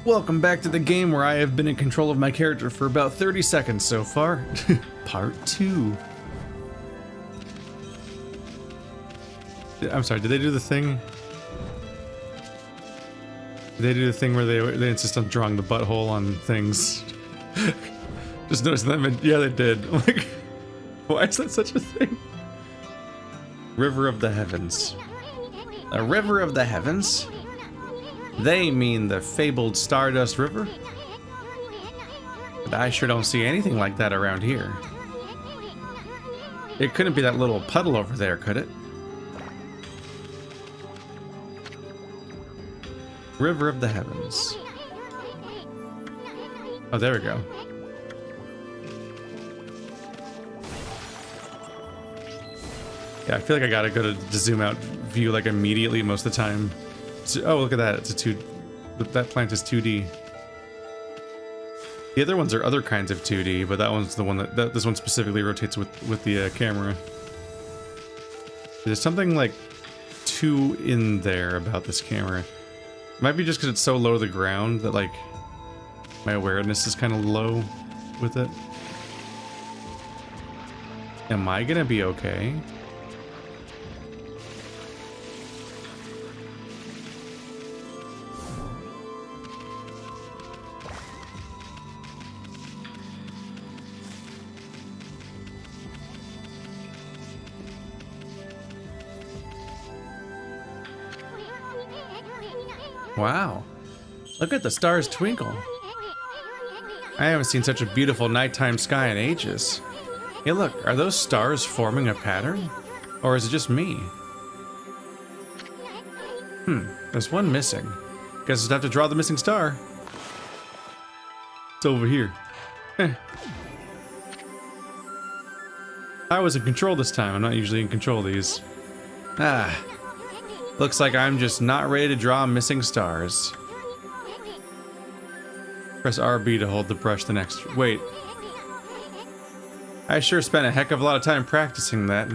Welcome back to the game where I have been in control of my character for about 30 seconds so far. Part 2. I'm sorry, did they do the thing? Did they do the thing where they insist on drawing the butthole on things? Just noticed them and yeah, they did. I'm like, why is that such a thing? River of the Heavens. A river of the heavens? They mean the fabled Stardust River? But I sure don't see anything like that around here. It couldn't be that little puddle over there, could it? River of the Heavens. Oh, there we go. Yeah, I feel like I gotta go to zoom out view like immediately most of the time. Oh, look at that. It's a 2. That plant is 2D. The other ones are other kinds of 2D, but that one's the one that this one specifically rotates with the camera. There's something like 2 in there about this camera. It might be just because it's so low to the ground that like my awareness is kind of low with it. Am I gonna be okay? Wow, look at the stars twinkle. I haven't seen such a beautiful nighttime sky in ages. Hey look, are those stars forming a pattern? Or is it just me? There's one missing. Guess I'll have to draw the missing star. It's over here. I was in control this time. I'm not usually in control of these. Looks like I'm just not ready to draw missing stars. Press RB to hold the brush the next... Wait. I sure spent a heck of a lot of time practicing that.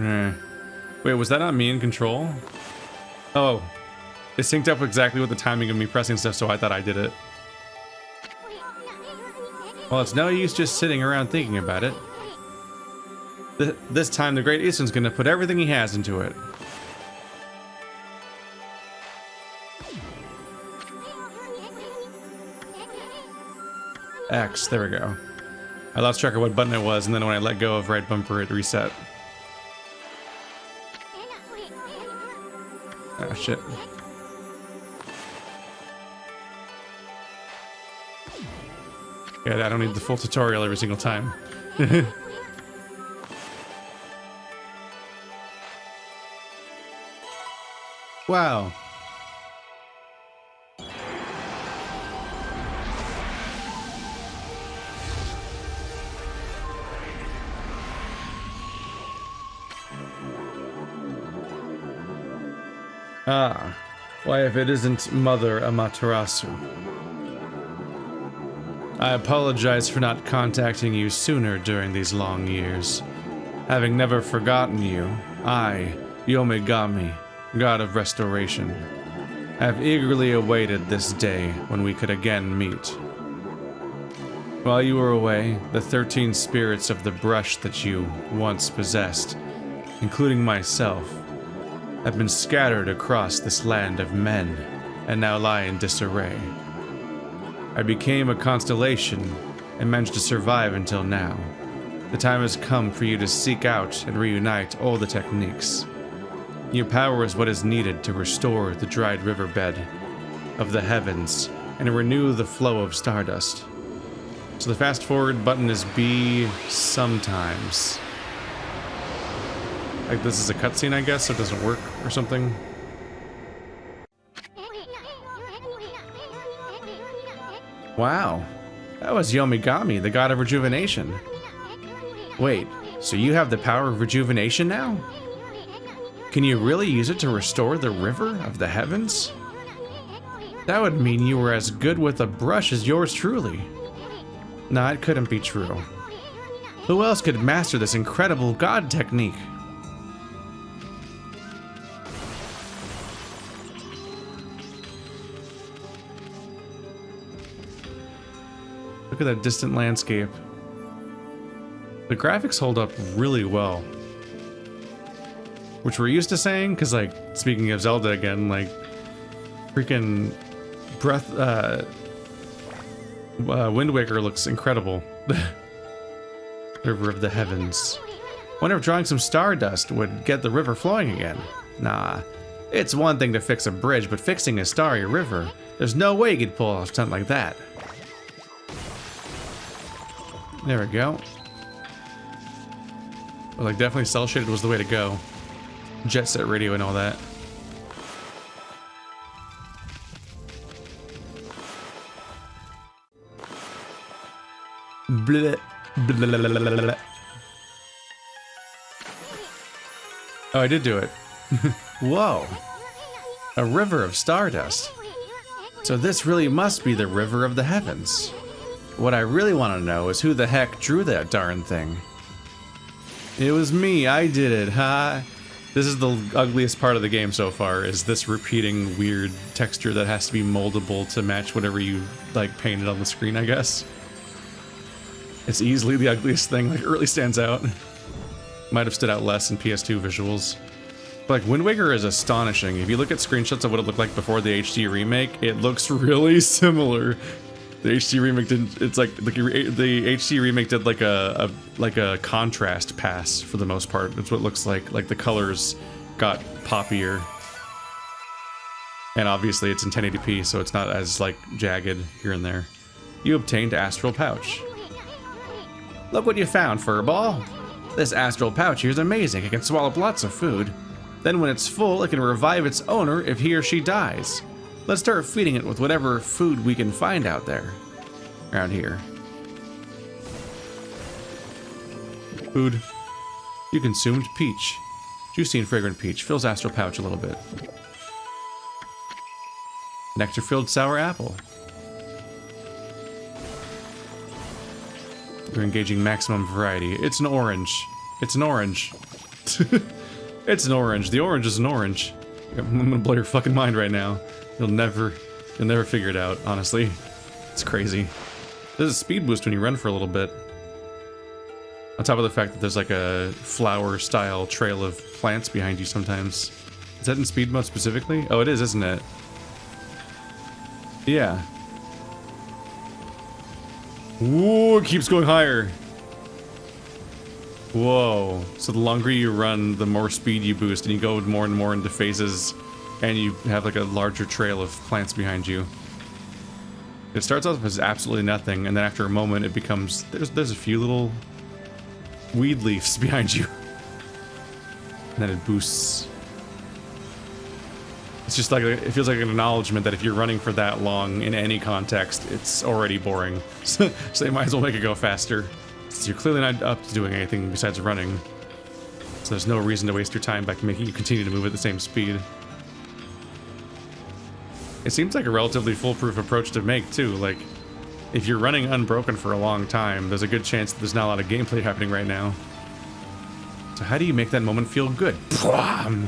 Wait, was that not me in control? Oh. It synced up exactly with the timing of me pressing stuff, so I thought I did it. Well, it's no use just sitting around thinking about it. This time the Great Eastern's gonna put everything he has into it. X, there we go. I lost track of what button it was, and then when I let go of right bumper, it reset. Oh, shit. Yeah, I don't need the full tutorial every single time. Wow. Ah, why if it isn't Mother Amaterasu? I apologize for not contacting you sooner during these long years. Having never forgotten you, I, Yomigami, God of Restoration, have eagerly awaited this day when we could again meet. While you were away, the 13 spirits of the brush that you once possessed, including myself, have been scattered across this land of men, and now lie in disarray. I became a constellation, and managed to survive until now. The time has come for you to seek out and reunite all the techniques. Your power is what is needed to restore the dried riverbed of the heavens, and renew the flow of stardust. So the fast forward button is B sometimes. Like this is a cutscene, I guess, so it doesn't work or something. Wow, that was Yomigami, the god of rejuvenation. Wait, so you have the power of rejuvenation now? Can you really use it to restore the river of the heavens? That would mean you were as good with a brush as yours truly. No, it couldn't be true. Who else could master this incredible god technique? Look at that distant landscape. The graphics hold up really well. Which we're used to saying, because, like, speaking of Zelda again, like, freaking Wind Waker looks incredible. River of the Heavens. Wonder if drawing some stardust would get the river flowing again. Nah. It's one thing to fix a bridge, but fixing a starry river, there's no way you could pull off something like that. There we go. Well, like, definitely cell shaded was the way to go. Jet set radio and all that. Bleh. Blah. Oh, I did do it. Whoa. A river of stardust. So this really must be the River of the Heavens. What I really want to know is who the heck drew that darn thing. It was me, I did it, huh? This is the ugliest part of the game so far, is this repeating weird texture that has to be moldable to match whatever you, like, painted on the screen, I guess. It's easily the ugliest thing, like, it really stands out. Might have stood out less in PS2 visuals. But, like, Wind Waker is astonishing. If you look at screenshots of what it looked like before the HD remake, it looks really similar. The HD remake didn't, it's like, the HD remake did like a contrast pass for the most part. That's what it looks like the colors got poppier. And obviously it's in 1080p, so it's not as, like, jagged here and there. You obtained Astral Pouch. Look what you found, Furball. This astral pouch here is amazing. It can swallow lots of food. Then when it's full, it can revive its owner if he or she dies. Let's start feeding it with whatever food we can find out there. Around here. Food. You consumed peach. Juicy and fragrant peach. Fills astral pouch a little bit. Nectar-filled sour apple. You're engaging maximum variety. It's an orange. It's an orange. It's an orange. The orange is an orange. I'm gonna blow your fucking mind right now. You'll never figure it out, honestly. It's crazy. There's a speed boost when you run for a little bit. On top of the fact that there's like a flower-style trail of plants behind you sometimes. Is that in speed mode specifically? Oh, it is, isn't it? Yeah. Ooh, it keeps going higher. Whoa. So the longer you run, the more speed you boost, and you go more and more into phases, and you have like a larger trail of plants behind you. It starts off as absolutely nothing, and then after a moment it becomes... There's a few little weed leaves behind you. And then it boosts. It's just like, it feels like an acknowledgement that if you're running for that long in any context, it's already boring. So they might as well make it go faster. Since you're clearly not up to doing anything besides running. So there's no reason to waste your time by making you continue to move at the same speed. It seems like a relatively foolproof approach to make, too. Like, if you're running unbroken for a long time, there's a good chance that there's not a lot of gameplay happening right now. So how do you make that moment feel good? Pwam!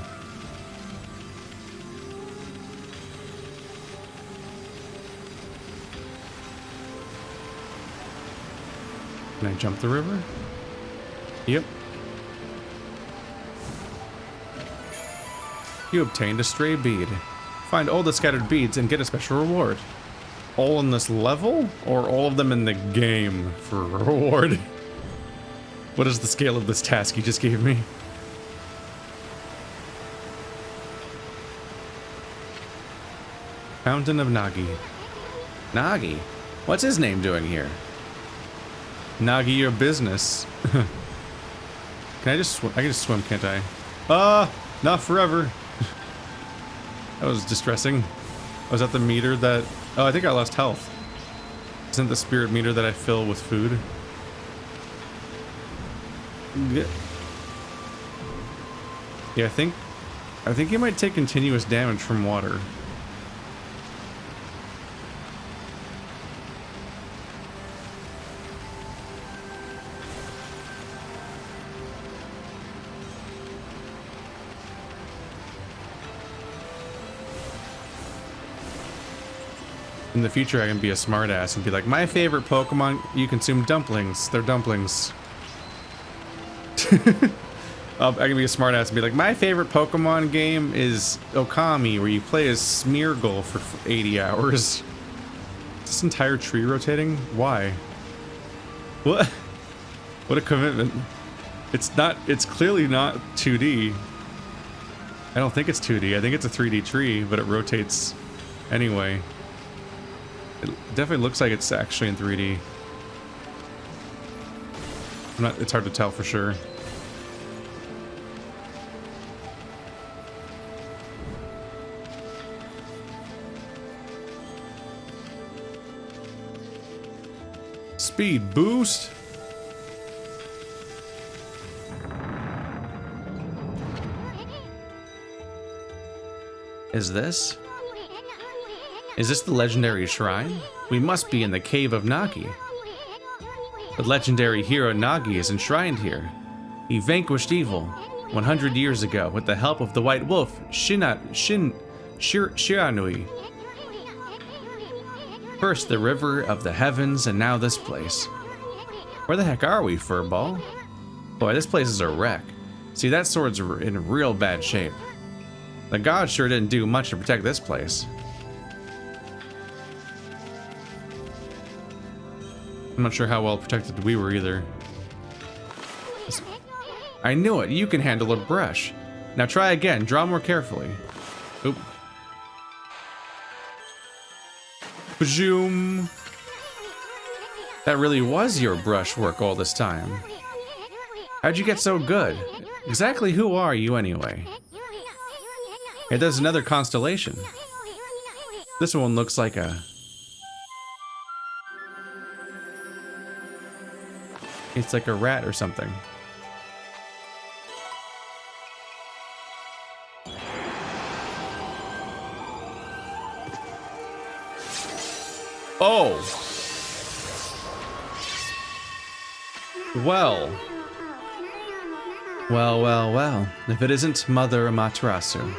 Can I jump the river? Yep. You obtained a stray bead. Find all the scattered beads and get a special reward. All in this level? Or all of them in the game for a reward? What is the scale of this task you just gave me? Fountain of Nagi. Nagi? What's his name doing here? Nagi your business. Can I just swim? I can just swim, can't I? Not forever. That was distressing. Was that the meter that... Oh, I think I lost health. Isn't the spirit meter that I fill with food? Yeah, I think you might take continuous damage from water. In the future, I can be a smartass and be like, my favorite Pokemon, you consume dumplings. They're dumplings. I can be a smartass and be like, my favorite Pokemon game is Okami, where you play as Smeargle for 80 hours. Is this entire tree rotating? Why? What? What a commitment. It's clearly not 2D. I don't think it's 2D. I think it's a 3D tree, but it rotates anyway. It definitely looks like it's actually in 3D. It's hard to tell for sure. Speed boost. Is this the legendary shrine? We must be in the cave of Nagi. The legendary hero Nagi is enshrined here. He vanquished evil 100 years ago with the help of the White Wolf Shiranui. First the river of the heavens, and now this place. Where the heck are we, Furball? Boy, this place is a wreck. See, that sword's in real bad shape. The gods sure didn't do much to protect this place. I'm not sure how well protected we were either. I knew it. You can handle a brush. Now try again. Draw more carefully. Oop. Bajoom. That really was your brushwork all this time. How'd you get so good? Exactly who are you anyway? Hey, there's another constellation. This one looks like a... It's like a rat or something. Oh! Well. Well. If it isn't Mother Amaterasu.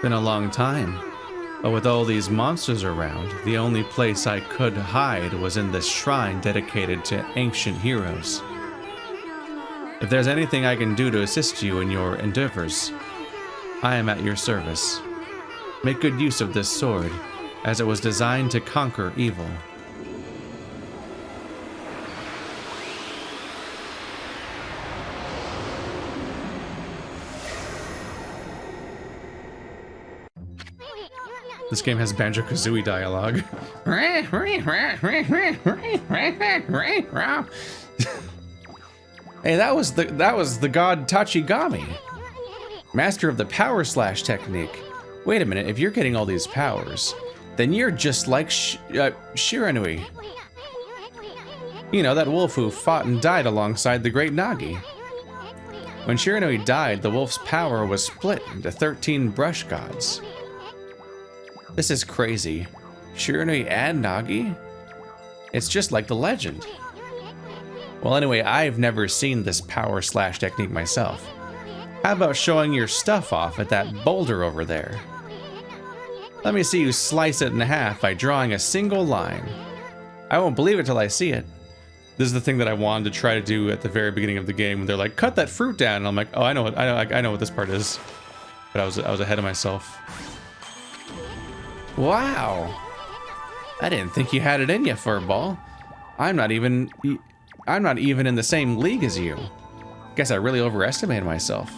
Been a long time. But with all these monsters around, the only place I could hide was in this shrine dedicated to ancient heroes. If there's anything I can do to assist you in your endeavors, I am at your service. Make good use of this sword, as it was designed to conquer evil. This game has Banjo-Kazooie dialogue. Hey, that was the god Tachigami, master of the power slash technique. Wait a minute, if you're getting all these powers, then you're just like Shiranui. You know, that wolf who fought and died alongside the great Nagi. When Shiranui died, the wolf's power was split into 13 brush gods. This is crazy. Shiranui and Nagi? It's just like the legend. Well, anyway, I've never seen this power slash technique myself. How about showing your stuff off at that boulder over there? Let me see you slice it in half by drawing a single line. I won't believe it till I see it. This is the thing that I wanted to try to do at the very beginning of the game when they're like, cut that fruit down, and I'm like, oh, I know what this part is. But I was ahead of myself. Wow. I didn't think you had it in you, Furball. I'm not even in the same league as you. Guess I really overestimated myself.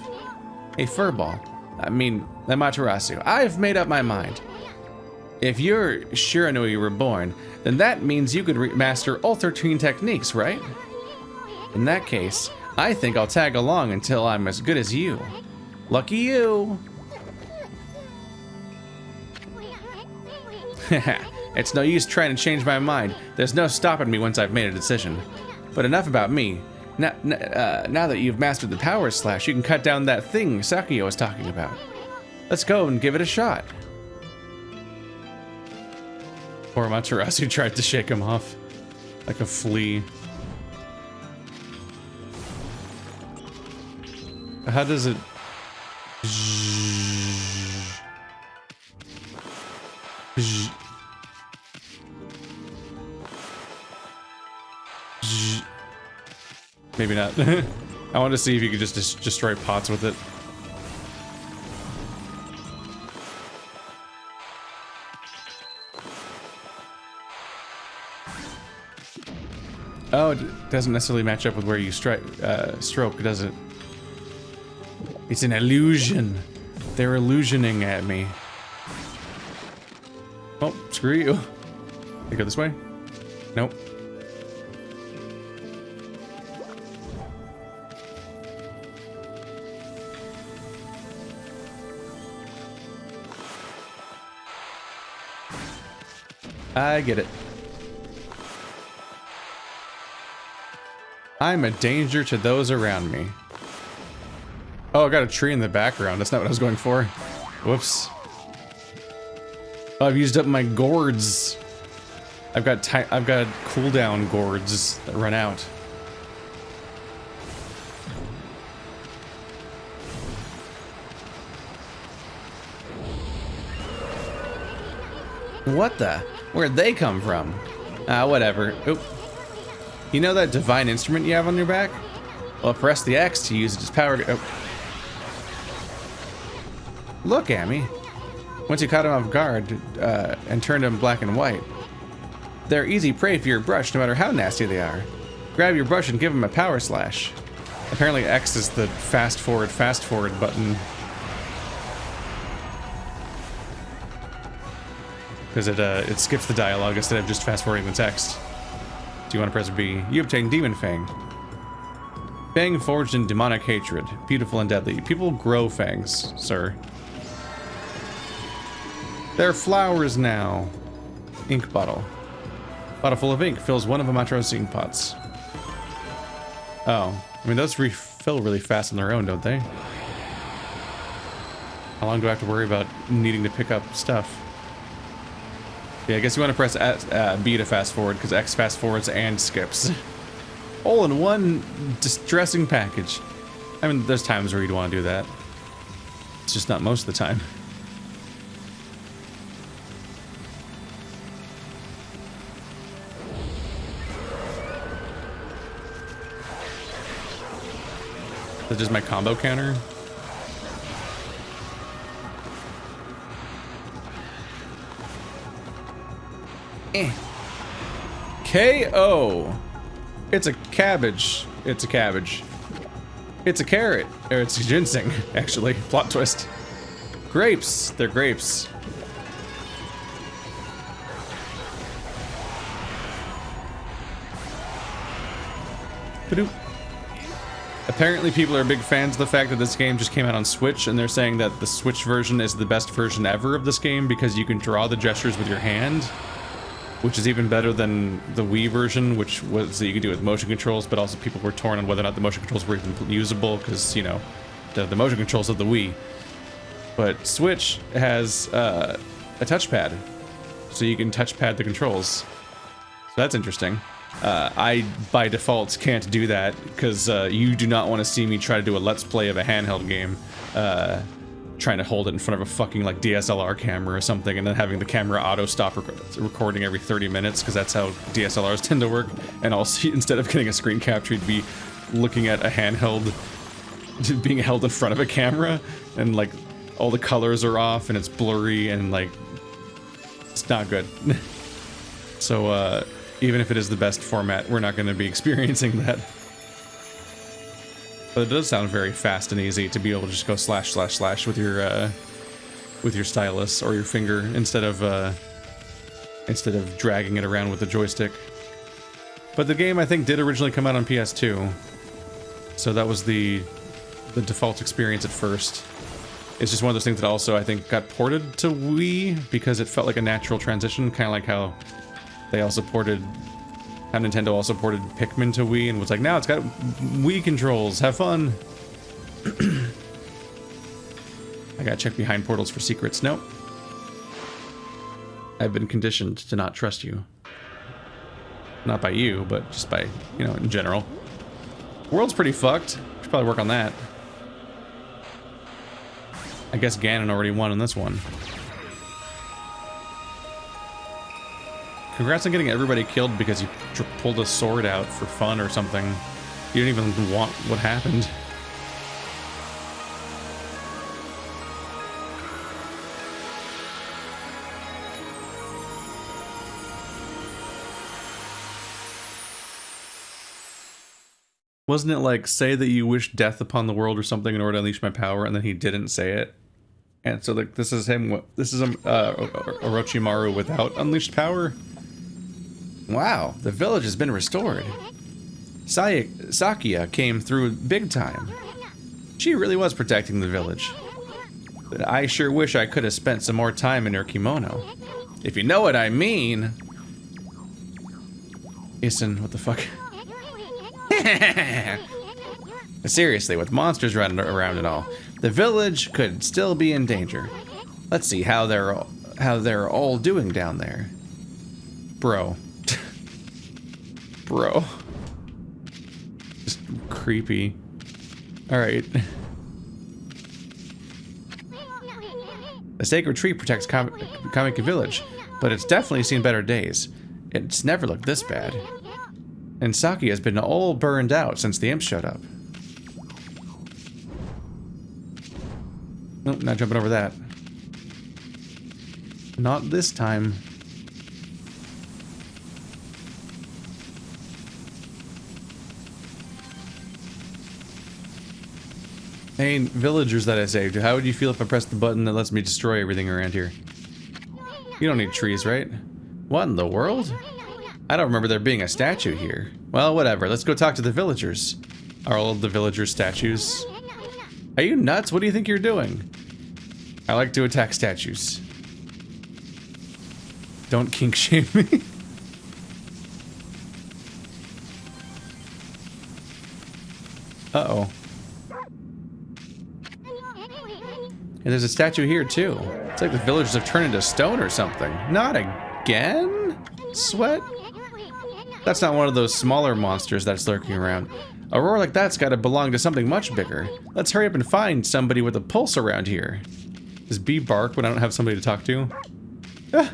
Hey, Furball. I mean, Amaterasu. I've made up my mind. If you're Shiranui reborn, then that means you could master all 13 techniques, right? In that case, I think I'll tag along until I'm as good as you. Lucky you. It's no use trying to change my mind. There's no stopping me once I've made a decision. But enough about me. Now that you've mastered the power slash, you can cut down that thing Sakuya was talking about. Let's go and give it a shot. Poor Amaterasu tried to shake him off like a flea. How does it... Maybe not. I want to see if you could just destroy pots with it. Oh, it doesn't necessarily match up with where you stroke, does it? It's an illusion. They're illusioning at me. Oh, screw you. They go this way? Nope. I get it. I'm a danger to those around me. Oh, I got a tree in the background. That's not what I was going for. Whoops. Oh, I've used up my gourds. I've got cooldown gourds that run out. What the? Where'd they come from? Whatever. Oop. You know that divine instrument you have on your back? Well, press the X to use its power to... Oh. Look, Amy. Once you caught him off guard and turned him black and white, they're easy prey for your brush no matter how nasty they are. Grab your brush and give him a power slash. Apparently X is the fast forward button. Because it skips the dialogue instead of just fast forwarding the text. Do you want to press B? You obtain Demon Fang. Fang forged in demonic hatred. Beautiful and deadly. People grow fangs, sir. They're flowers now. Ink bottle. Bottle full of ink fills one of Amaterasu ink pots. Oh. I mean, those refill really fast on their own, don't they? How long do I have to worry about needing to pick up stuff? Yeah, I guess you want to press B to fast forward, because X fast forwards and skips. All in one distressing package. I mean, there's times where you'd want to do that. It's just not most of the time. Is that just my combo counter? KO. It's a cabbage. It's a cabbage. It's a carrot. Or it's ginseng, actually. Plot twist. Grapes. They're grapes. Ba-doop. Apparently people are big fans of the fact that this game just came out on Switch, and they're saying that the Switch version is the best version ever of this game because you can draw the gestures with your hand, which is even better than the Wii version, which was that you could do it with motion controls, but also people were torn on whether or not the motion controls were even usable because, you know, the motion controls of the Wii. But Switch has a touchpad, so you can touchpad the controls. So that's interesting. I, by default, can't do that, because you do not want to see me try to do a Let's Play of a handheld game, trying to hold it in front of a fucking, like, DSLR camera or something, and then having the camera auto-stop recording every 30 minutes, because that's how DSLRs tend to work, and also, instead of getting a screen capture, you'd be looking at a handheld being held in front of a camera, and, like, all the colors are off, and it's blurry, and, like, it's not good. So, even if it is the best format, we're not going to be experiencing that. But it does sound very fast and easy to be able to just go slash slash slash with your stylus or your finger instead of dragging it around with the joystick. But the game, I think, did originally come out on PS2, so that was the default experience at first. It's just one of those things that also, I think, got ported to Wii because it felt like a natural transition, kind of like how they also ported, how Nintendo also ported Pikmin to Wii and was like, now it's got Wii controls, have fun. I gotta check behind portals for secrets. Nope. I've been conditioned to not trust you. Not by you, but just by, you know, in general. World's pretty fucked. Should probably work on that. I guess Ganon already won on this one. Congrats on getting everybody killed because you pulled a sword out for fun or something. You didn't even want what happened. Wasn't it like, say that you wish death upon the world or something in order to unleash my power, and then he didn't say it? And so like this is him, this is Orochimaru without unleashed power? Wow, the village has been restored. Sakia came through big time. She really was protecting the village. But I sure wish I could have spent some more time in her kimono. If you know what I mean. Isin, what the fuck? Seriously, with monsters running around and all, the village could still be in danger. Let's see how they're all doing down there. Bro. Bro. Just creepy. Alright. The sacred tree protects Kamika Village, but it's definitely seen better days. It's never looked this bad. And Saki has been all burned out since the imp showed up. Nope, not jumping over that. Not this time. Hey, villagers that I saved, how would you feel if I pressed the button that lets me destroy everything around here? You don't need trees, right? What in the world? I don't remember there being a statue here. Well, whatever. Let's go talk to the villagers. Are all of the villagers statues? Are you nuts? What do you think you're doing? I like to attack statues. Don't kink shame me. Uh-oh. And there's a statue here, too. It's like the villagers have turned into stone or something. Not again? Sweat? That's not one of those smaller monsters that's lurking around. A roar like that's gotta belong to something much bigger. Let's hurry up and find somebody with a pulse around here. Does B bark when I don't have somebody to talk to? Ah.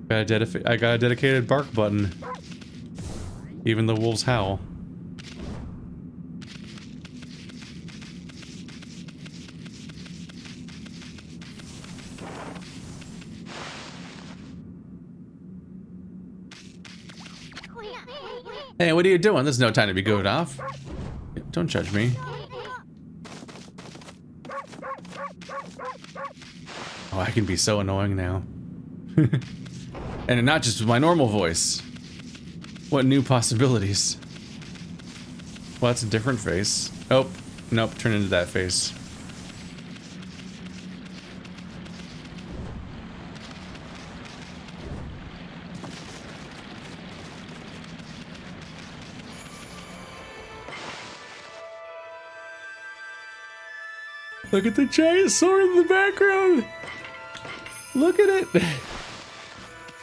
I got a dedicated bark button. Even the wolves howl. Hey, what are you doing? There's no time to be gooed off. Don't judge me. Oh, I can be so annoying now. And not just with my normal voice. What new possibilities? Well, that's a different face. Oh, nope, turn into that face. Look at the giant sword in the background! Look at it!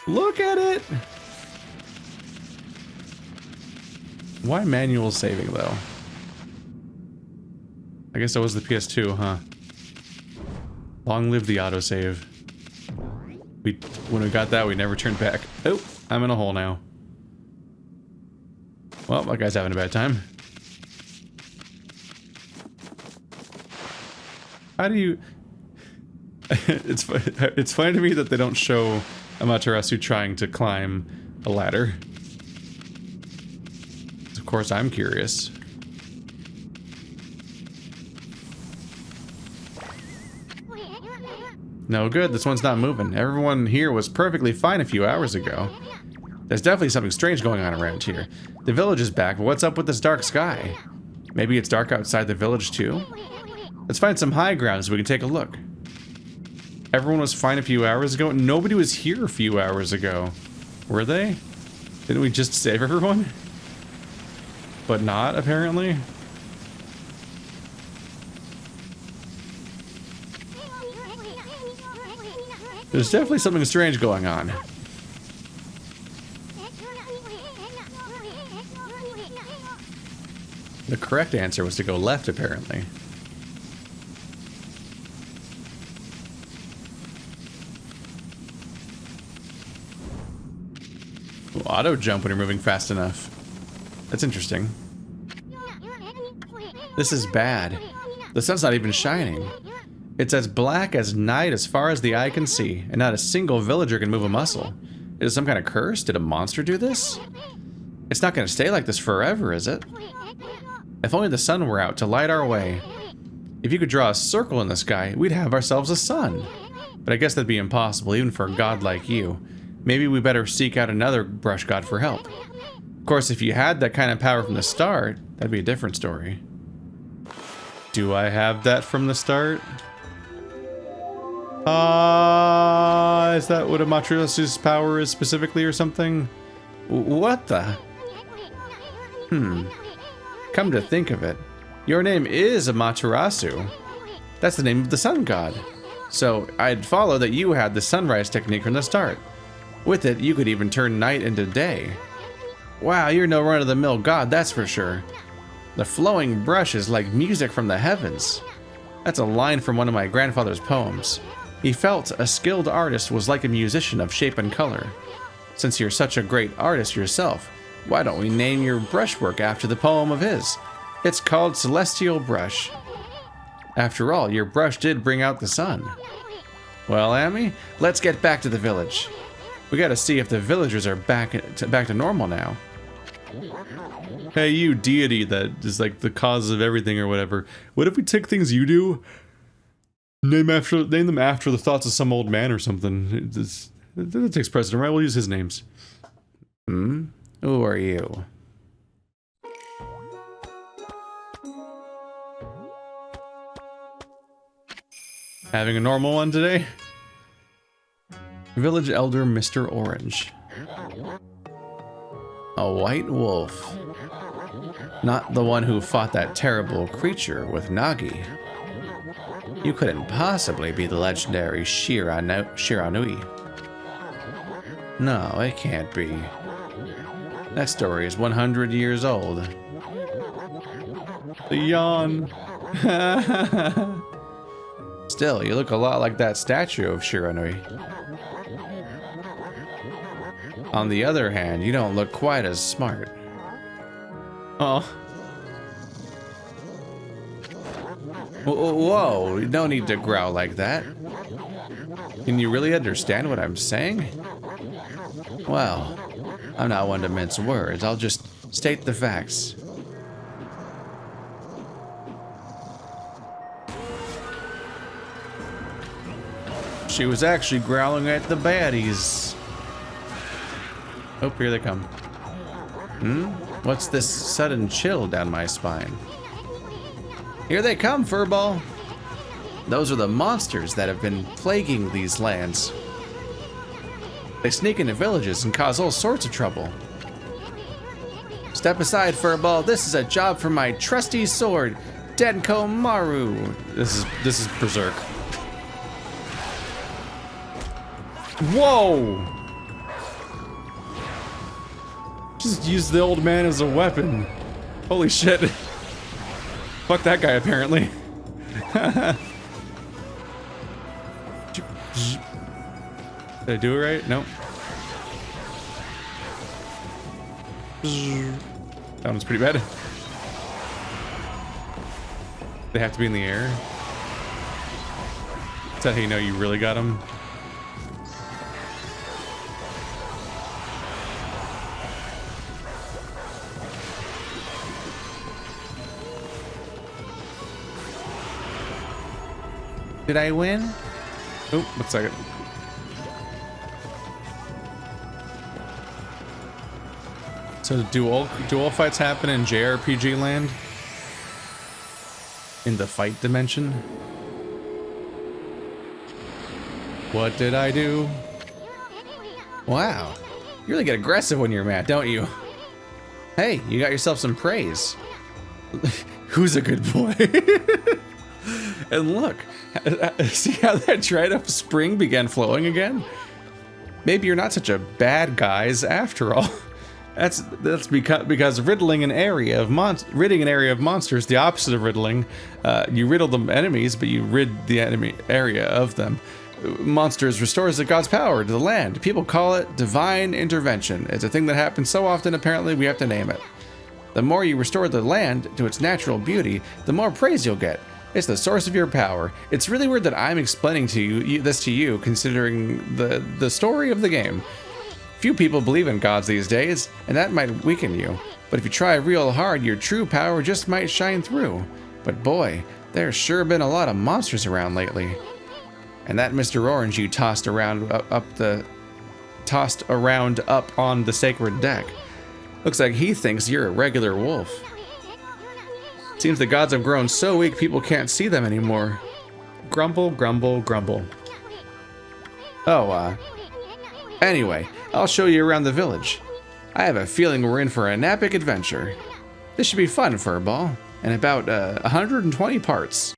Look at it! Why manual saving, though? I guess that was the PS2, huh? Long live the autosave. When we got that, we never turned back. Oh, I'm in a hole now. Well, that guy's having a bad time. How do you... It's funny to me that they don't show Amaterasu trying to climb a ladder. Of course, I'm curious. No good, this one's not moving. Everyone here was perfectly fine a few hours ago. There's definitely something strange going on around here. The village is back, but what's up with this dark sky? Maybe it's dark outside the village too? Let's find some high ground so we can take a look. Everyone was fine a few hours ago? Nobody was here a few hours ago. Were they? Didn't we just save everyone? But not, apparently? There's definitely something strange going on. The correct answer was to go left, apparently. Auto jump when you're moving fast enough. That's interesting. This is bad. The sun's not even shining. It's as black as night as far as the eye can see, and not a single villager can move a muscle. Is it some kind of curse? Did a monster do this? It's not going to stay like this forever, is it? If only the sun were out to light our way. If you could draw a circle in the sky, we'd have ourselves a sun. But I guess that'd be impossible, even for a god like you. Maybe we better seek out another brush god for help. Of course, if you had that kind of power from the start, that'd be a different story. Do I have that from the start? Is that what Amaterasu's power is specifically or something? What the? Come to think of it, your name is Amaterasu. That's the name of the sun god. So I'd follow that you had the sunrise technique from the start. With it, you could even turn night into day. Wow, you're no run-of-the-mill god, that's for sure. The flowing brush is like music from the heavens. That's a line from one of my grandfather's poems. He felt a skilled artist was like a musician of shape and color. Since you're such a great artist yourself, why don't we name your brushwork after the poem of his? It's called Celestial Brush. After all, your brush did bring out the sun. Well, Amy, let's get back to the village. We gotta see if the villagers are back to normal now. Hey, you deity that is like the cause of everything or whatever. What if we take things you do, name them after the thoughts of some old man or something? That takes precedent, right? We'll use his names. Who are you? Having a normal one today? Village Elder Mr. Orange. A white wolf. Not the one who fought that terrible creature with Nagi. You couldn't possibly be the legendary Shiranui. No, it can't be. That story is 100 years old. The yawn. Still, you look a lot like that statue of Shiranui. On the other hand, you don't look quite as smart. Oh. Whoa, no need to growl like that. Can you really understand what I'm saying? Well, I'm not one to mince words. I'll just state the facts. She was actually growling at the baddies. Oh, here they come. What's this sudden chill down my spine? Here they come, Furball. Those are the monsters that have been plaguing these lands. They sneak into villages and cause all sorts of trouble. Step aside, Furball. This is a job for my trusty sword, Denko Maru. This is Berserk. Whoa! Just use the old man as a weapon. Holy shit. Fuck that guy, apparently. Did I do it right? Nope. That one's pretty bad. They have to be in the air. Is that how you know you really got him? Did I win? Oh, looks like it. So dual fights happen in JRPG land? In the fight dimension? What did I do? Wow. You really get aggressive when you're mad, don't you? Hey, you got yourself some praise. Who's a good boy? And look, see how that dried up spring began flowing again? Maybe you're not such a bad guys after all. That's because riddling an area of ridding an area of monsters, the opposite of riddling. You riddle the enemies, but you rid the enemy area of them. monsters restores the god's power to the land. People call it divine intervention. It's a thing that happens so often, apparently we have to name it. The more you restore the land to its natural beauty, the more praise you'll get. It's the source of your power. It's really weird that I'm explaining this to you, considering the story of the game. Few people believe in gods these days, and that might weaken you. But if you try real hard, your true power just might shine through. But boy, there's sure been a lot of monsters around lately. And that Mr. Orange you tossed around up on the sacred deck. Looks like he thinks you're a regular wolf. Seems the gods have grown so weak people can't see them anymore. Grumble, grumble, grumble. Oh, anyway, I'll show you around the village. I have a feeling we're in for an epic adventure. This should be fun, Furball, and about 120 parts.